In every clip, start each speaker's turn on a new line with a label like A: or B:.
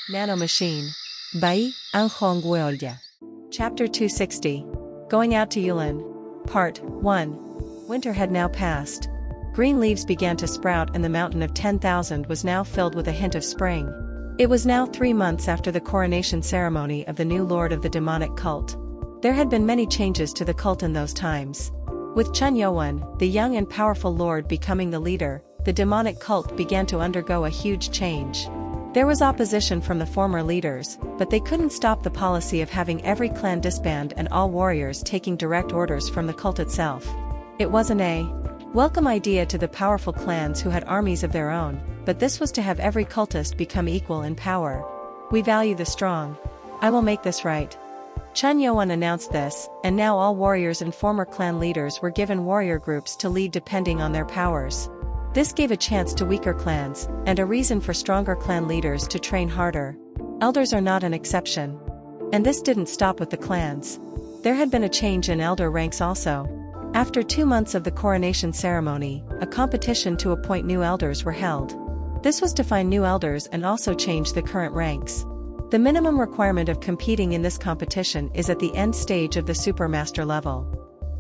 A: Nano Machine. Bai, Ang Hong Guolja. Chapter 260. Going Out to Yulen. Part 1. Winter had now passed. Green leaves began to sprout and the mountain of 10,000 was now filled with a hint of spring. It was now 3 months after the coronation ceremony of the new lord of the demonic cult. There had been many changes to the cult in those times. With Yeo-woon, the young and powerful lord becoming the leader, the demonic cult began to undergo a huge change. There was opposition from the former leaders, but they couldn't stop the policy of having every clan disband and all warriors taking direct orders from the cult itself. It wasn't a welcome idea to the powerful clans who had armies of their own, but this was to have every cultist become equal in power. We value the strong. I will make this right. Yeo-woon announced this, and now all warriors and former clan leaders were given warrior groups to lead depending on their powers. This gave a chance to weaker clans, and a reason for stronger clan leaders to train harder. Elders are not an exception. And this didn't stop with the clans. There had been a change in elder ranks also. After 2 months of the coronation ceremony, a competition to appoint new elders were held. This was to find new elders and also change the current ranks. The minimum requirement of competing in this competition is at the end stage of the Super Master level.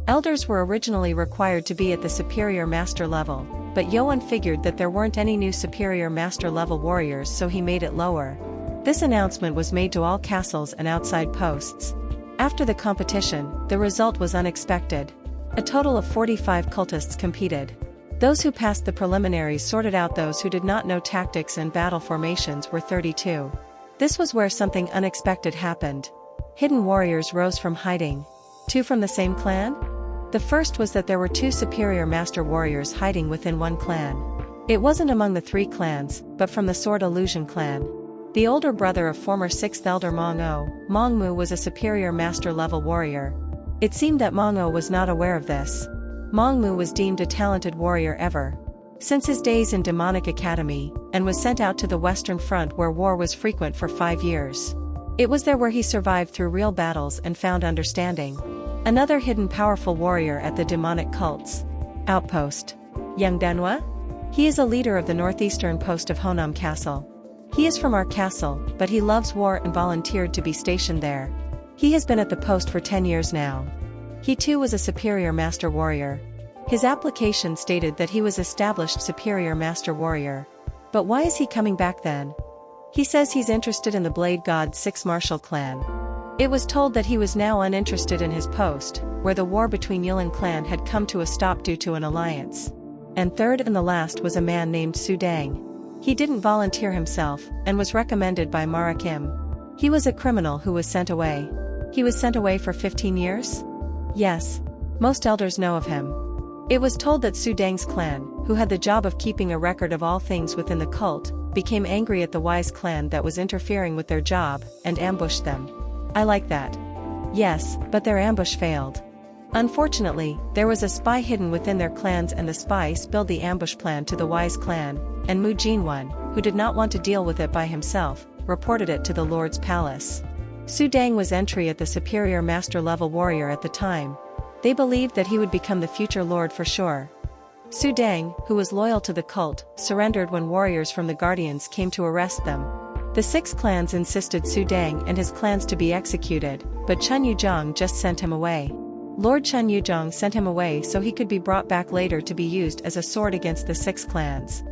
A: Elders were originally required to be at the Superior Master level, but Yeo-woon figured that there weren't any new Superior Master level warriors, so he made it lower. This announcement was made to all castles and outside posts. After the competition, the result was unexpected. A total of 45 cultists competed. Those who passed the preliminaries sorted out those who did not know tactics and battle formations were 32. This was where something unexpected happened. Hidden warriors rose from hiding. 2 from the same clan? The first was that there were 2 superior master warriors hiding within one clan. It wasn't among the 3 clans, but from the Sword Illusion clan. The older brother of former 6th elder Mong-mu was a superior master level warrior. It seemed that Mong-mu was not aware of this. Mong-mu was deemed a talented warrior ever since his days in Demonic Academy, and was sent out to the Western Front where war was frequent for 5 years. It was there where he survived through real battles and found understanding. Another hidden powerful warrior at the demonic cult's outpost. Young Danwa? He is a leader of the northeastern post of Honam Castle. He is from our castle, but he loves war and volunteered to be stationed there. He has been at the post for 10 years now. He too was a superior master warrior. His application stated that he was established superior master warrior. But why is he coming back then? He says he's interested in the Blade God's 6 martial clan. It was told that he was now uninterested in his post, where the war between Yulen clan had come to a stop due to an alliance. And third and the last was a man named Sudang. He didn't volunteer himself, and was recommended by Mara Kim. He was a criminal who was sent away. He was sent away for 15 years? Yes. Most elders know of him. It was told that Sudang's clan, who had the job of keeping a record of all things within the cult, became angry at the Wise clan that was interfering with their job, and ambushed them. I like that. Yes, but their ambush failed. Unfortunately, there was a spy hidden within their clans and the spy spilled the ambush plan to the Wise clan, and Mu Jinwon, who did not want to deal with it by himself, reported it to the Lord's palace. Sudang was entry at the superior master level warrior at the time. They believed that he would become the future lord for sure. Sudang, who was loyal to the cult, surrendered when warriors from the Guardians came to arrest them. The 6 clans insisted Sudang and his clans to be executed, but Chun Yujong just sent him away. Lord Chun Yujong sent him away so he could be brought back later to be used as a sword against the 6 clans.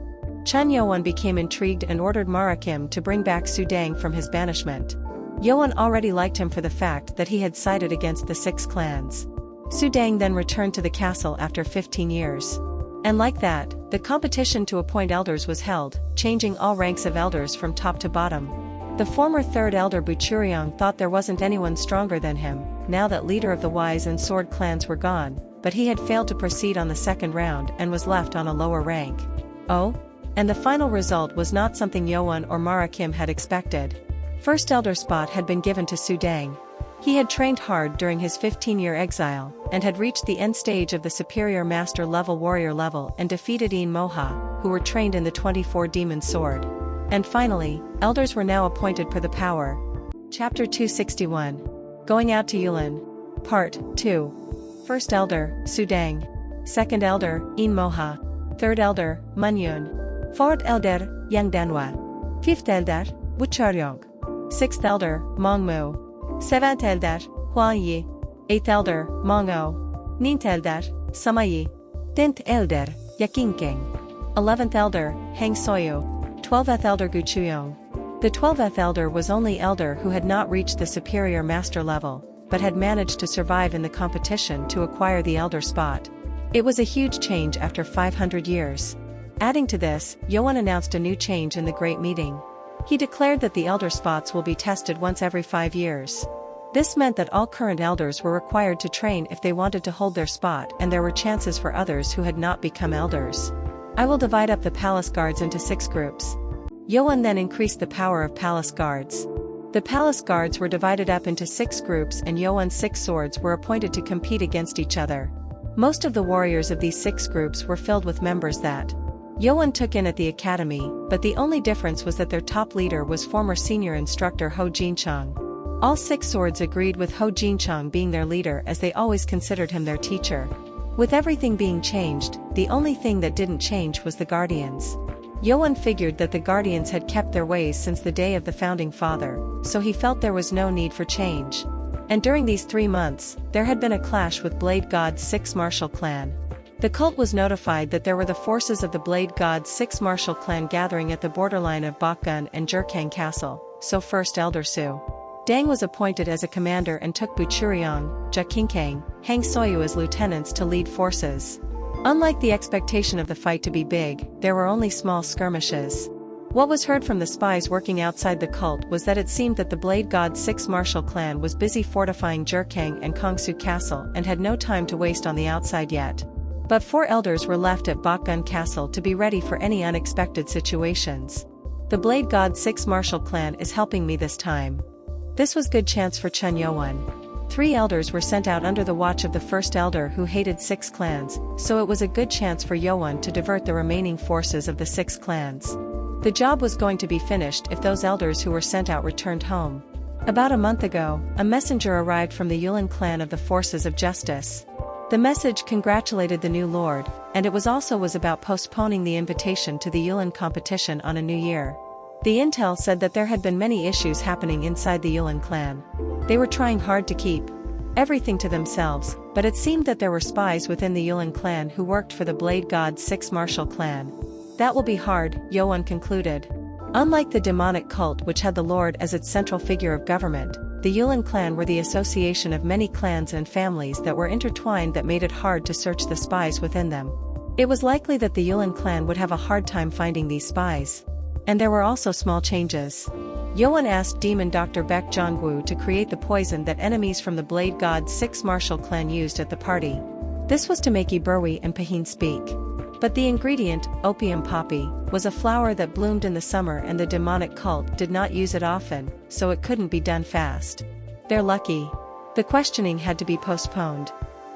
A: Chun Yeo-woon became intrigued and ordered Mara Kim to bring back Sudang from his banishment. Yeo-woon already liked him for the fact that he had sided against the 6 clans. Sudang then returned to the castle after 15 years. And like that, the competition to appoint elders was held, changing all ranks of elders from top to bottom. The former 3rd elder Buchuryong thought there wasn't anyone stronger than him, now that leader of the Wise and Sword clans were gone, but he had failed to proceed on the 2nd round and was left on a lower rank. Oh? And the final result was not something Yeo-woon or Mara Kim had expected. 1st elder spot had been given to Sudang. He had trained hard during his 15-year exile, and had reached the end stage of the superior master level warrior level and defeated Een Moha, who were trained in the 24 demon sword. And finally, elders were now appointed per the power. Chapter 261. Going Out to Yulen. Part 2. 1st elder, Sudang. 2nd elder, Een Moha. 3rd elder, Munyun. 4th elder, Yang Danwa. 5th elder, Wucheryog. 6th elder, Mongmu. 7th elder, Huayi. 8th elder, Mongo. 9th elder, Samayi. 10th elder, Yakinkeng. 11th elder, Hang Soyu. 12th elder, Guchuyong. The 12th elder was only elder who had not reached the superior master level, but had managed to survive in the competition to acquire the elder spot. It was a huge change after 500 years. Adding to this, Yeo-woon announced a new change in the Great Meeting. He declared that the elder spots will be tested once every 5 years. This meant that all current elders were required to train if they wanted to hold their spot, and there were chances for others who had not become elders. I will divide up the palace guards into 6 groups. Yeo-woon then increased the power of palace guards. The palace guards were divided up into 6 groups, and Yeo-woon's 6 swords were appointed to compete against each other. Most of the warriors of these 6 groups were filled with members that Yeo-woon took in at the academy, but the only difference was that their top leader was former senior instructor Ho Jinchong. All 6 swords agreed with Ho Jinchong being their leader, as they always considered him their teacher. With everything being changed, the only thing that didn't change was the guardians. Yeo-woon figured that the guardians had kept their ways since the day of the founding father, so he felt there was no need for change. And during these 3 months, there had been a clash with Blade God's 6 martial clan. The cult was notified that there were the forces of the Blade God's 6 martial clan gathering at the borderline of Bakgun and Jurkang Castle, so first elder Su Dang was appointed as a commander and took Buchuryong, Jakinkang, Hang Soyu as lieutenants to lead forces. Unlike the expectation of the fight to be big, there were only small skirmishes. What was heard from the spies working outside the cult was that it seemed that the Blade God's 6 martial clan was busy fortifying Jurkang and Kongsu Castle and had no time to waste on the outside yet. But 4 elders were left at Bakgun Castle to be ready for any unexpected situations. The Blade God's 6 martial clan is helping me this time. This was good chance for Chun Yeo-woon. 3 elders were sent out under the watch of the first elder who hated 6 clans, so it was a good chance for Yeo-woon to divert the remaining forces of the 6 clans. The job was going to be finished if those elders who were sent out returned home. About a month ago, a messenger arrived from the Yulen clan of the Forces of Justice. The message congratulated the new lord, and it was about postponing the invitation to the Yulen competition on a new year. The intel said that there had been many issues happening inside the Yulen clan. They were trying hard to keep everything to themselves, but it seemed that there were spies within the Yulen clan who worked for the Blade God's 6 martial clan. That will be hard, Yeo-woon concluded. Unlike the demonic cult which had the lord as its central figure of government, the Yulen clan were the association of many clans and families that were intertwined that made it hard to search the spies within them. It was likely that the Yulen clan would have a hard time finding these spies. And there were also small changes. Yeo-woon asked Demon Dr. Baek Jong-woo to create the poison that enemies from the Blade God's 6 martial clan used at the party. This was to make Iberwi and Pahin speak. But the ingredient, opium poppy, was a flower that bloomed in the summer, and the demonic cult did not use it often, so it couldn't be done fast. They're lucky. The questioning had to be postponed.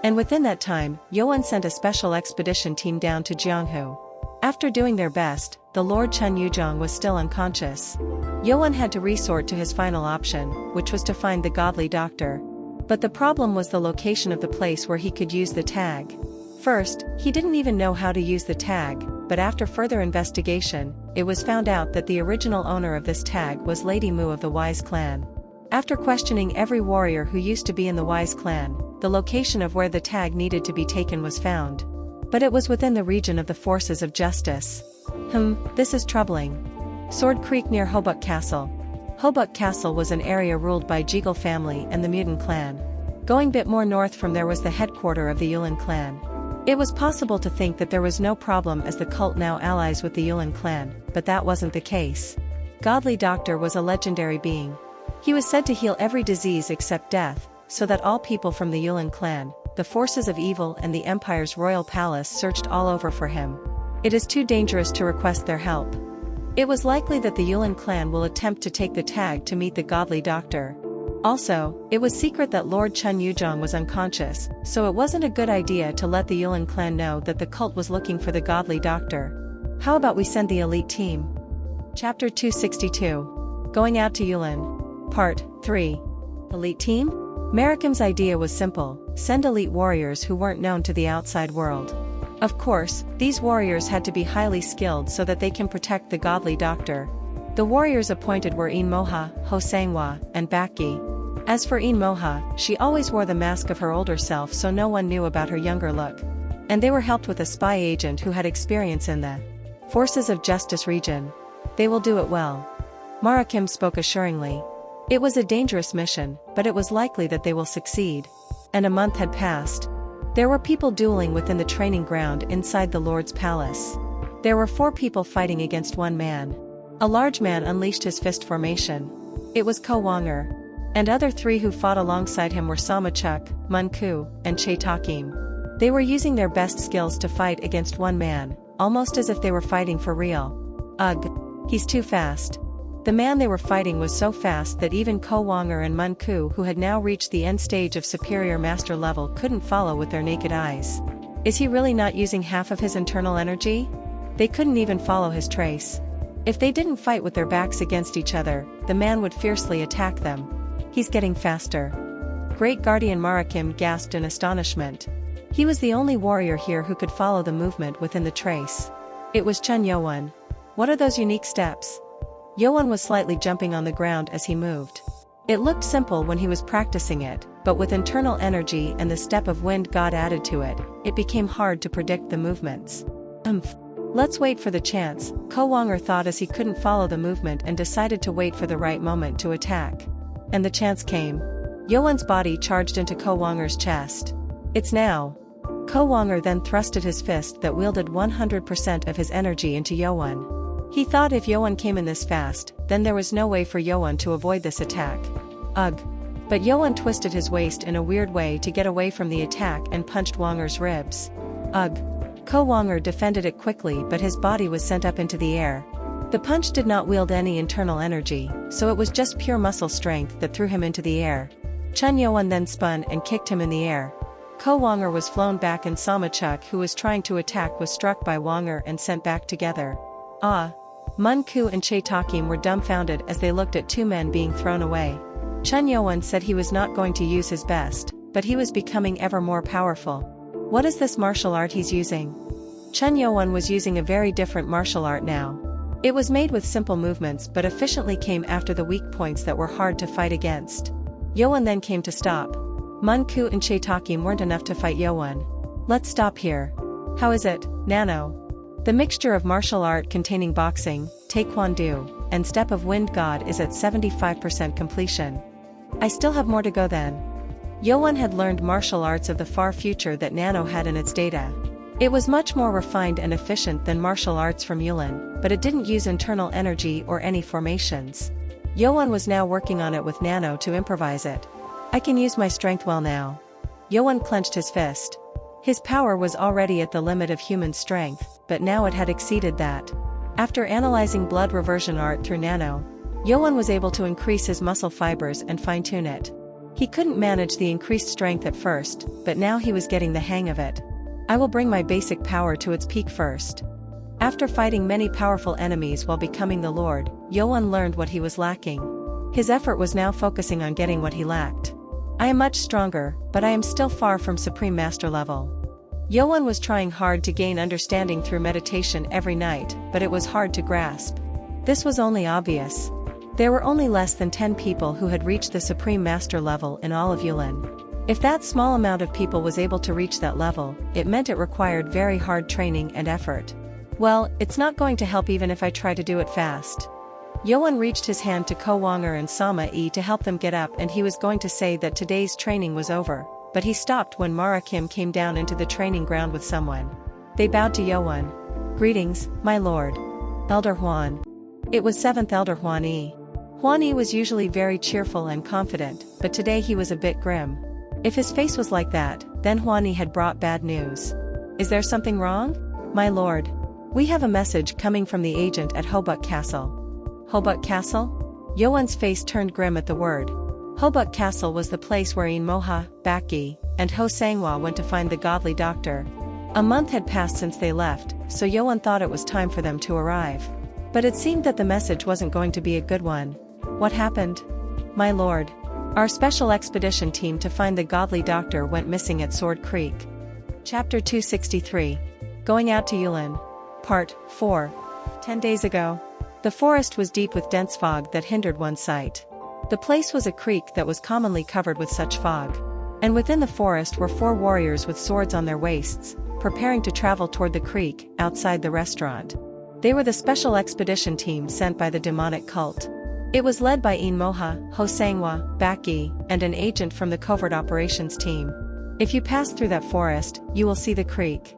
A: And within that time, Yeo-woon sent a special expedition team down to Gyeongju. After doing their best, the Lord Chun Yujong was still unconscious. Yeo-woon had to resort to his final option, which was to find the godly doctor. But the problem was the location of the place where he could use the tag. First, he didn't even know how to use the tag, but after further investigation, it was found out that the original owner of this tag was Lady Mu of the Wise clan. After questioning every warrior who used to be in the Wise clan, the location of where the tag needed to be taken was found. But it was within the region of the Forces of Justice. This is troubling. Sword Creek near Hobuk Castle. Hobuk Castle was an area ruled by Jeagle family and the Mutin clan. Going a bit more north from there was the headquarters of the Yulen clan. It was possible to think that there was no problem as the cult now allies with the Yulen clan, but that wasn't the case. Godly Doctor was a legendary being. He was said to heal every disease except death, so that all people from the Yulen clan, the forces of evil and the Empire's royal palace searched all over for him. It is too dangerous to request their help. It was likely that the Yulen clan will attempt to take the tag to meet the godly doctor. Also, it was secret that Lord Chun Yujong was unconscious, so it wasn't a good idea to let the Yulen clan know that the cult was looking for the godly doctor. How about we send the elite team? Chapter 262. Going out to Yulen. Part 3. Elite team? Marakam's idea was simple: send elite warriors who weren't known to the outside world. Of course, these warriors had to be highly skilled so that they can protect the godly doctor. The warriors appointed were In-moha, Ho-sangwa, and Baki. As for In-moha, she always wore the mask of her older self so no one knew about her younger look. And they were helped with a spy agent who had experience in the forces of justice region. They will do it well. Mara Kim spoke assuringly. It was a dangerous mission, but it was likely that they will succeed. And a month had passed. There were people dueling within the training ground inside the Lord's palace. There were 4 people fighting against 1 man. A large man unleashed his fist formation. It was Ko Wonger. And other 3 who fought alongside him were Samachuk, Munku, and Che Takim. They were using their best skills to fight against 1 man, almost as if they were fighting for real. Ugh. He's too fast. The man they were fighting was so fast that even Ko Wonger and Munku, who had now reached the end stage of superior master level, couldn't follow with their naked eyes. Is he really not using half of his internal energy? They couldn't even follow his trace. If they didn't fight with their backs against each other, the man would fiercely attack them. He's getting faster. Great Guardian Mara Kim gasped in astonishment. He was the only warrior here who could follow the movement within the trace. It was Chun Yeo-woon. What are those unique steps? Yeo-woon was slightly jumping on the ground as he moved. It looked simple when he was practicing it, but with internal energy and the step of wind god added to it, it became hard to predict the movements. Let's wait for the chance, Ko Wonger thought as he couldn't follow the movement and decided to wait for the right moment to attack. And the chance came. Yeo-woon's body charged into Ko Wonger's chest. It's now. Ko Wonger then thrusted his fist that wielded 100% of his energy into Yeo-woon. He thought if Yeo-woon came in this fast, then there was no way for Yeo-woon to avoid this attack. Ugh. But Yeo-woon twisted his waist in a weird way to get away from the attack and punched Wonger's ribs. Ugh. Ko Wonger defended it quickly, but his body was sent up into the air. The punch did not wield any internal energy, so it was just pure muscle strength that threw him into the air. Chun Yeo-woon then spun and kicked him in the air. Ko Wonger was flown back and Samachuk, who was trying to attack, was struck by Wonger and sent back together. Ah! Munku and Che Takim were dumbfounded as they looked at 2 men being thrown away. Chun Yeo-woon said he was not going to use his best, but he was becoming ever more powerful. What is this martial art he's using? Chun Yeo-woon was using a very different martial art now. It was made with simple movements but efficiently came after the weak points that were hard to fight against. Yeo-woon then came to stop. Munku and Che Takim weren't enough to fight Yeo-woon. Let's stop here. How is it, Nano? The mixture of martial art containing boxing, taekwondo, and step of wind god is at 75% completion. I still have more to go then. Yeo-woon had learned martial arts of the far future that Nano had in its data. It was much more refined and efficient than martial arts from Yulen, but it didn't use internal energy or any formations. Yeo-woon was now working on it with Nano to improvise it. I can use my strength well now. Yeo-woon clenched his fist. His power was already at the limit of human strength, but now it had exceeded that. After analyzing blood reversion art through Nano, Yeo-woon was able to increase his muscle fibers and fine-tune it. He couldn't manage the increased strength at first, but now he was getting the hang of it. I will bring my basic power to its peak first. After fighting many powerful enemies while becoming the Lord, Yeo-woon learned what he was lacking. His effort was now focusing on getting what he lacked. I am much stronger, but I am still far from Supreme Master level. Yeo-woon was trying hard to gain understanding through meditation every night, but it was hard to grasp. This was only obvious. There were only less than 10 people who had reached the Supreme Master level in all of Yulen. If that small amount of people was able to reach that level, it meant it required very hard training and effort. Well, it's not going to help even if I try to do it fast. Yeo-woon reached his hand to Ko Wonger and Sama-e to help them get up, and he was going to say that today's training was over, but he stopped when Mara Kim came down into the training ground with someone. They bowed to Yeo-woon. Greetings, my lord. Elder Hwan. It was 7th Elder Hwan-e. Hwan-e was usually very cheerful and confident, but today he was a bit grim. If his face was like that, then Hwan-e had brought bad news. Is there something wrong? My lord. We have a message coming from the agent at Hobuk Castle. Hobuk Castle? Yeo-woon's face turned grim at the word. Hobuk Castle was the place where In-moha, Baki, and Ho-sangwa went to find the godly doctor. A month had passed since they left, so Yeo-woon thought it was time for them to arrive. But it seemed that the message wasn't going to be a good one. What happened? My lord. Our special expedition team to find the godly doctor went missing at Sword Creek. Chapter 263. Going out to Yulen. Part 4. 10 days ago. The The forest was deep with dense fog that hindered one's sight. The place was a creek that was commonly covered with such fog. And within the forest were 4 warriors with swords on their waists, preparing to travel toward the creek, outside the restaurant. They were the special expedition team sent by the demonic cult. It was led by In-moha, Ho-sangwa, Baki, and an agent from the covert operations team. If you pass through that forest, you will see the creek.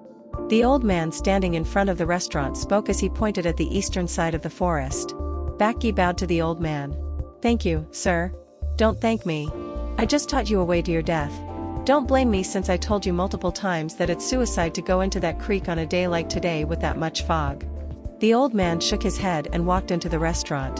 A: The old man standing in front of the restaurant spoke as he pointed at the eastern side of the forest. Baki bowed to the old man. Thank you, sir. Don't thank me. I just taught you a way to your death. Don't blame me since I told you multiple times that it's suicide to go into that creek on a day like today with that much fog. The old man shook his head and walked into the restaurant.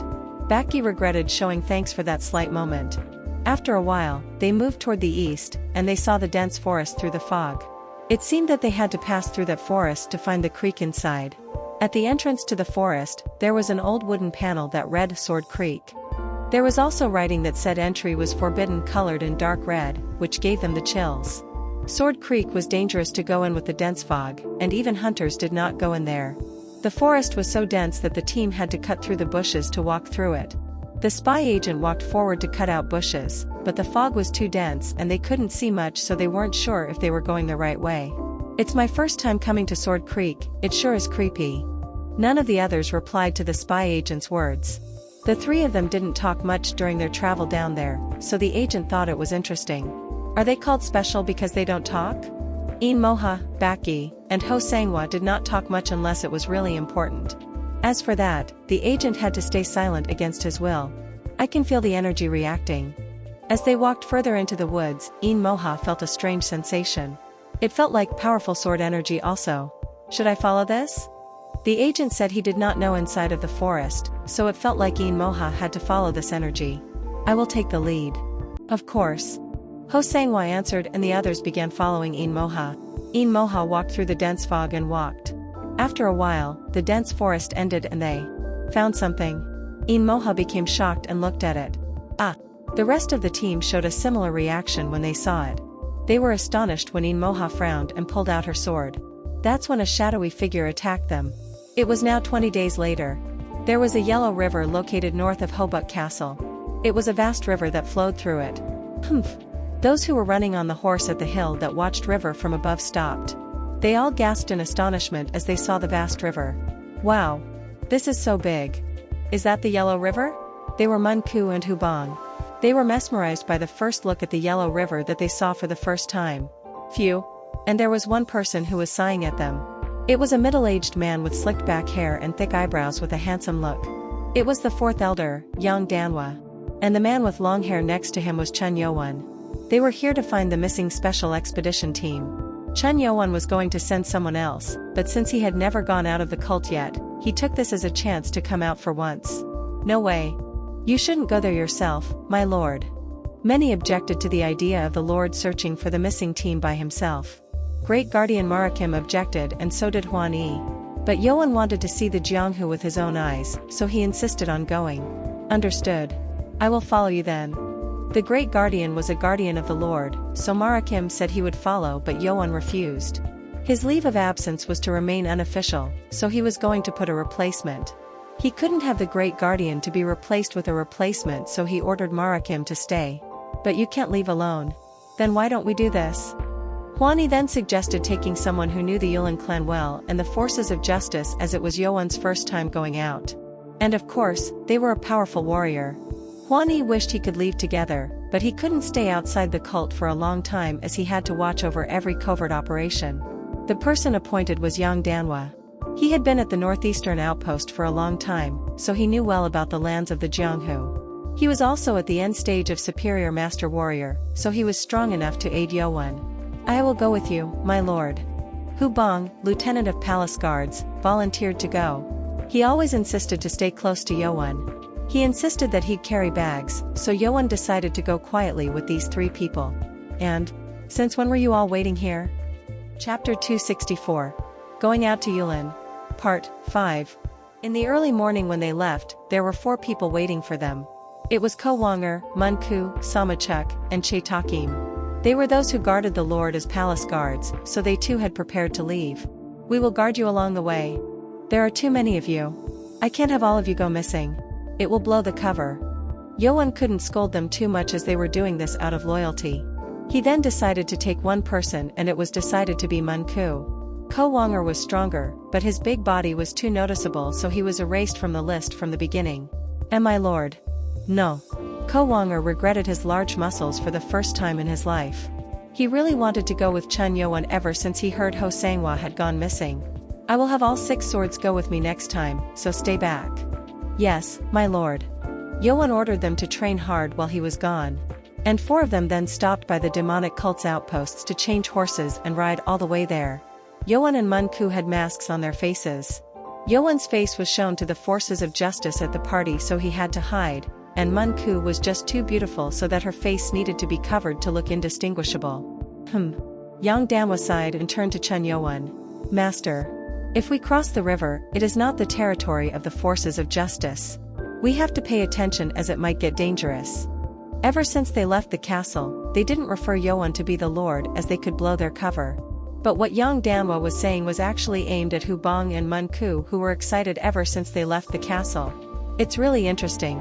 A: Baki regretted showing thanks for that slight moment. After a while, they moved toward the east, and they saw the dense forest through the fog. It seemed that they had to pass through that forest to find the creek inside. At the entrance to the forest, there was an old wooden panel that read Sword Creek. There was also writing that said entry was forbidden, colored in dark red, which gave them the chills. Sword Creek was dangerous to go in with the dense fog, and even hunters did not go in there. The forest was so dense that the team had to cut through the bushes to walk through it. The spy agent walked forward to cut out bushes, but the fog was too dense and they couldn't see much, so they weren't sure if they were going the right way. It's my first time coming to Sword Creek, it sure is creepy. None of the others replied to the spy agent's words. The 3 of them didn't talk much during their travel down there, so the agent thought it was interesting. Are they called special because they don't talk? In-moha, Baki, and Ho-sangwa did not talk much unless it was really important. As for that, the agent had to stay silent against his will. I can feel the energy reacting. As they walked further into the woods, In-moha felt a strange sensation. It felt like powerful sword energy also. Should I follow this? The agent said he did not know inside of the forest, so it felt like In-moha had to follow this energy. I will take the lead. Of course. Ho-sangwa answered, and the others began following In-moha. In-moha walked through the dense fog and walked. After a while, the dense forest ended and they found something. In-moha became shocked and looked at it. The rest of the team showed a similar reaction when they saw it. They were astonished when In-moha frowned and pulled out her sword. That's when a shadowy figure attacked them. It was now 20 days later. There was a yellow river located north of Hobuk Castle. It was a vast river that flowed through it. Humph! Those who were running on the horse at the hill that watched river from above stopped. They all gasped in astonishment as they saw the vast river. Wow! This is so big. Is that the Yellow River? They were Mun-ku and Hubong. They were mesmerized by the first look at the Yellow River that they saw for the first time. Phew! And there was one person who was sighing at them. It was a middle-aged man with slicked back hair and thick eyebrows with a handsome look. It was the 4th elder, Yang Danwa. And the man with long hair next to him was Chun Yeo-woon. They were here to find the missing special expedition team. Chun Yeo-woon was going to send someone else, but since he had never gone out of the cult yet, he took this as a chance to come out for once. No way. You shouldn't go there yourself, my lord. Many objected to the idea of the lord searching for the missing team by himself. Great Guardian Marakim objected, and so did Huan Yi. But Yeo-woon wanted to see the Jianghu with his own eyes, so he insisted on going. Understood. I will follow you then. The Great Guardian was a guardian of the Lord, so Marakim said he would follow, but Yeo-woon refused. His leave of absence was to remain unofficial, so he was going to put a replacement. He couldn't have the Great Guardian to be replaced with a replacement, so he ordered Marakim to stay. But you can't leave alone. Then why don't we do this? Huan Yi then suggested taking someone who knew the Yulen clan well and the forces of justice, as it was Yeo-woon's first time going out. And of course, they were a powerful warrior. Huan Yi wished he could leave together, but he couldn't stay outside the cult for a long time as he had to watch over every covert operation. The person appointed was Yang Danwa. He had been at the northeastern outpost for a long time, so he knew well about the lands of the Jianghu. He was also at the end stage of Superior Master Warrior, so he was strong enough to aid Yeo-woon. I will go with you, my lord. Hubong, Lieutenant of Palace Guards, volunteered to go. He always insisted to stay close to Yeo-woon. He insisted that he'd carry bags, so Yeo-woon decided to go quietly with these 3 people. And, since when were you all waiting here? Chapter 264. Going out to Yulen. Part 5. In the early morning when they left, there were 4 people waiting for them. It was Ko Wonger, Mun-ku, Samachuk, and Che Takim. They were those who guarded the Lord as palace guards, so they too had prepared to leave. We will guard you along the way. There are too many of you. I can't have all of you go missing. It will blow the cover. Yeo-woon couldn't scold them too much as they were doing this out of loyalty. He then decided to take one person, and it was decided to be Mun-koo. Ko-wonger was stronger, but his big body was too noticeable, so he was erased from the list from the beginning. And my lord? No. Ko-wonger regretted his large muscles for the first time in his life. He really wanted to go with Chun Yeo-woon ever since he heard Ho Sang-hwa had gone missing. I will have all 6 swords go with me next time, so stay back. Yes, my lord. Yeo-woon ordered them to train hard while he was gone. And 4 of them then stopped by the demonic cult's outposts to change horses and ride all the way there. Yeo-woon and Mun-koo had masks on their faces. Yeo-woon's face was shown to the forces of justice at the party, so he had to hide, and Mun-koo was just too beautiful so that her face needed to be covered to look indistinguishable. Yang Danwa sighed and turned to Chun Yeo-woon. Master. If we cross the river, it is not the territory of the forces of justice. We have to pay attention as it might get dangerous. Ever since they left the castle, they didn't refer Yeo-woon to be the lord as they could blow their cover. But what Yang Danwa was saying was actually aimed at Hubong and Mun-koo, who were excited ever since they left the castle. It's really interesting.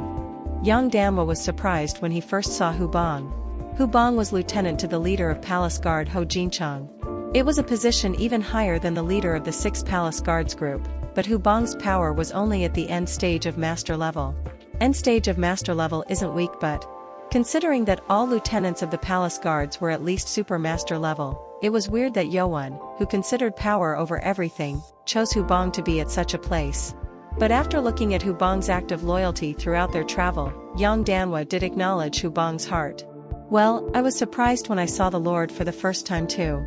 A: Yang Danwa was surprised when he first saw Hubong. Hubong was lieutenant to the leader of Palace Guard Ho Jinchong. It was a position even higher than the leader of the 6th Palace Guards group, but Hubong's power was only at the end stage of master level. End stage of master level isn't weak, but considering that all lieutenants of the Palace Guards were at least super master level, it was weird that Yeo-woon, who considered power over everything, chose Hubong to be at such a place. But after looking at Hubong's active loyalty throughout their travel, Yang Danwa did acknowledge Hubong's heart. Well, I was surprised when I saw the Lord for the first time too.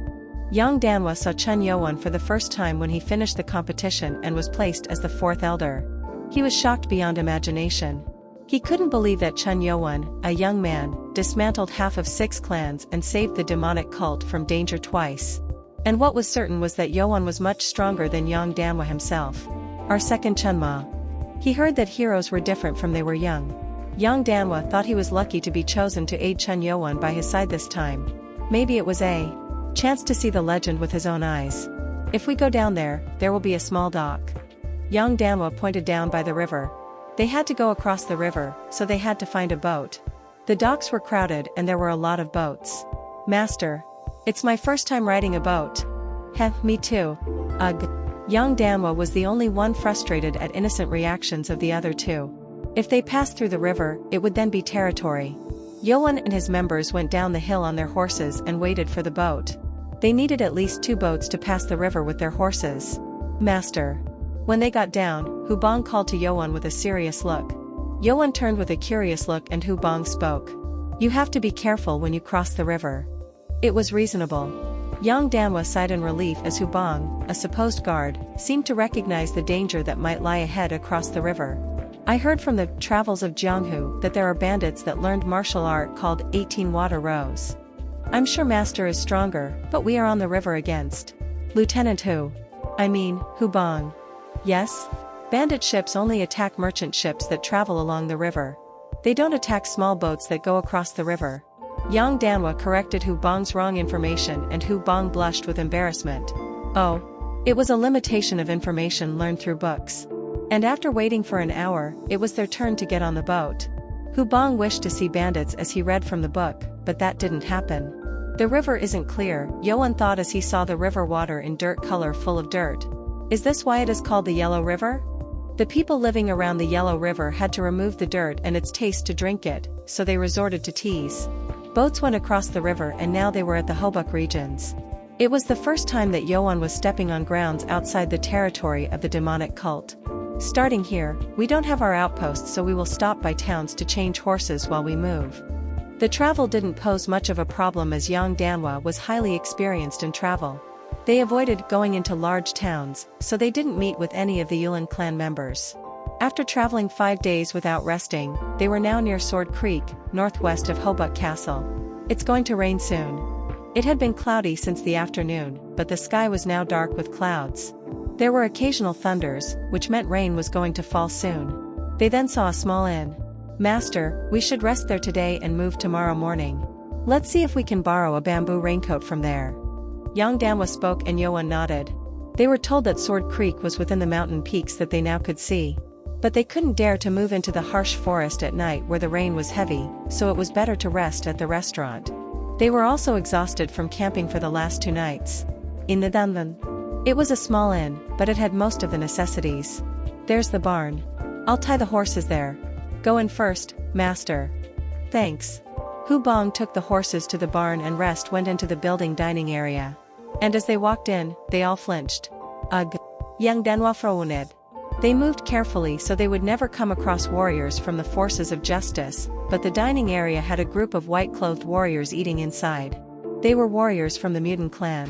A: Yang Danwa saw Chun Yeo-woon for the first time when he finished the competition and was placed as the 4th elder. He was shocked beyond imagination. He couldn't believe that Chun Yeo-woon, a young man, dismantled half of 6 clans and saved the demonic cult from danger twice. And what was certain was that Yeo-woon was much stronger than Yang Danwa himself. Our second Chunma. He heard that heroes were different from they were young. Yang Danwa thought he was lucky to be chosen to aid Chun Yeo-woon by his side this time. Maybe it was a chance to see the legend with his own eyes. If we go down there, there will be a small dock. Yang Danwa pointed down by the river. They had to go across the river, so they had to find a boat. The docks were crowded and there were a lot of boats. Master. It's my first time riding a boat. Heh, me too. Ugh. Yang Danwa was the only one frustrated at innocent reactions of the other 2. If they passed through the river, it would then be territory. Yeo-woon and his members went down the hill on their horses and waited for the boat. They needed at least 2 boats to pass the river with their horses. Master. When they got down, Hubong called to Yeo-woon with a serious look. Yeo-woon turned with a curious look and Hubong spoke. You have to be careful when you cross the river. It was reasonable. Yang Danwa sighed in relief as Hubong, a supposed guard, seemed to recognize the danger that might lie ahead across the river. I heard from the travels of Jianghu that there are bandits that learned martial art called 18 water rows. I'm sure Master is stronger, but we are on the river against Lieutenant Hubong. Yes? Bandit ships only attack merchant ships that travel along the river. They don't attack small boats that go across the river. Yang Danwa corrected Hubong's wrong information and Hubong blushed with embarrassment. Oh. It was a limitation of information learned through books. And after waiting for an hour, it was their turn to get on the boat. Hubong wished to see bandits as he read from the book, but that didn't happen. The river isn't clear, Yeo-woon thought as he saw the river water in dirt color full of dirt. Is this why it is called the Yellow River? The people living around the Yellow River had to remove the dirt and its taste to drink it, so they resorted to teas. Boats went across the river and now they were at the Hobuk regions. It was the first time that Yeo-woon was stepping on grounds outside the territory of the demonic cult. Starting here, we don't have our outposts, so we will stop by towns to change horses while we move. The travel didn't pose much of a problem as Yang Danwa was highly experienced in travel. They avoided going into large towns, so they didn't meet with any of the Yulen clan members. After traveling 5 days without resting, they were now near Sword Creek, northwest of Hobuk Castle. It's going to rain soon. It had been cloudy since the afternoon, but the sky was now dark with clouds. There were occasional thunders, which meant rain was going to fall soon. They then saw a small inn. Master, we should rest there today and move tomorrow morning. Let's see if we can borrow a bamboo raincoat from there. Yang Danwa spoke and Yeo-woon nodded. They were told that Sword Creek was within the mountain peaks that they now could see. But they couldn't dare to move into the harsh forest at night where the rain was heavy, so it was better to rest at the restaurant. They were also exhausted from camping for the last 2 nights. In the dungeon. It was a small inn, but it had most of the necessities. There's the barn. I'll tie the horses there. Go in first, master. Thanks. Hu Bong took the horses to the barn and Rest went into the building dining area. And as they walked in, they all flinched. Ugh. Young Denwa Frouned. They moved carefully so they would never come across warriors from the forces of justice, but the dining area had a group of white-clothed warriors eating inside. They were warriors from the mutant clan.